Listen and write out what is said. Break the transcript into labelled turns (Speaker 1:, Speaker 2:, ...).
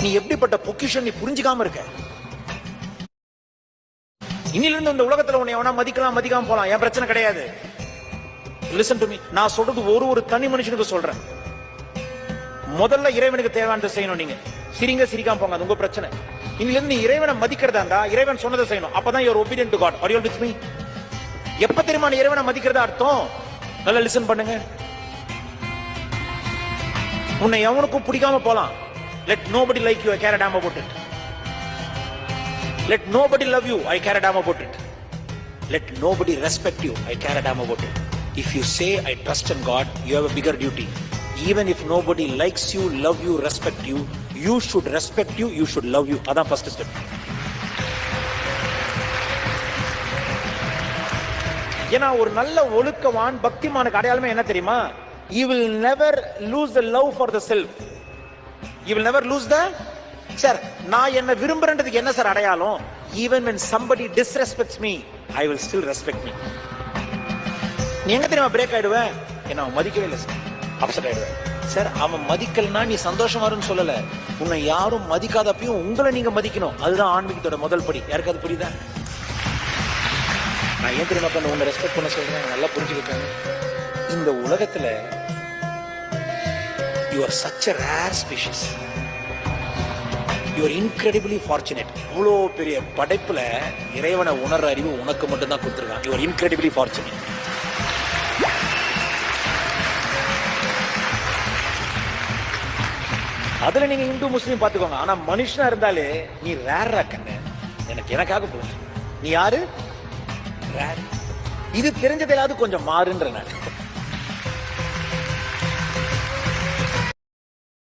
Speaker 1: நீ எப்படிப்பட்ட பொக்கிஷன் நீ புரிஞ்சுக்காம இருக்க. இன்னிலிருந்து இந்த உலகத்துல உன்னை எவனா மதிக்கலாம் மதிக்காம போலாம், என் பிரச்சனை கிடையாது. லிசன் டு மீ, நான் சொல்றது ஒரு தனி மனுஷனுக்கு சொல்றேன். முதல்ல இறைவனுக்கு தேவையானதை செய்யணும். நீங்க சிரிங்க சிரிக்காம போங்க, அது உங்க பிரச்சனை. இன்னிலிருந்து நீ இறைவனை மதிக்கிறதா இருந்தா இறைவன் சொன்னதை செய்யணும். அப்பதான் you are obedient to God. Are you with me? எப்ப தெரியுமா நீ இறைவனை மதிக்கிறதா அர்த்தம்? நல்லா லிசன் பண்ணுங்க. உன்னை எவனுக்கும் பிடிக்காம போலாம். Let nobody like you, I care a damn about it. Let nobody love you, I care a damn about it. Let nobody respect you, I care a damn about it. If you say I trust in God, you have a bigger duty. Even if nobody likes you, love you, respect you, you should respect you, you should love you. That's the first step. ஏன்னா ஒரு நல்ல ஒழுக்கவான் பக்திமானுக்கு அடையாளமே என்ன தெரியுமா? You will never lose the love for the self. You will never lose the sir. நான் என்ன விரும்புறேன்றதுக்கு என்ன sir அடையாளம்? Even when somebody disrespects me, I will still respect me. நீ எங்க தெரியுமா பிரேக் ஆயிடுவேன்? என்ன மதிக்கவே இல்லை சார், அப்செட் ஆயிடுவேன் சார். அவன் மதிக்கலன்னா நீ சந்தோஷமா இருன்னு சொல்லல. உன்னை யாரும் மதிக்காதப்பையும் உங்களை நீங்க மதிக்கணும். அதுதான் ஆன்மீகத்தோட முதல் படி. யாருக்கு அது புரியுதா? நான் ஏன் தெரியுமா பண்ண உன்னை ரெஸ்பெக்ட் பண்ண சொல்றேன், நல்லா புரிஞ்சுக்கிட்டேன். இந்த உலகத்துல you are such a rare species. You are incredibly fortunate. இவ்வளோ பெரிய படைப்புல இறைவனை உணர்ற அறிவு உனக்கு மட்டும் தான் கொடுத்துருக்கான். You are incredibly fortunate. அதுல நீங்க இந்து முஸ்லீம் பாத்துக்கோங்க. ஆனா மனுஷனா இருந்தாலே நீ ரேரா கண்ணு. எனக்காக போகும். நீ யாரு? ரேர். இது தெரிஞ்சதில்லாது கொஞ்சம் மாறுன்ற நான்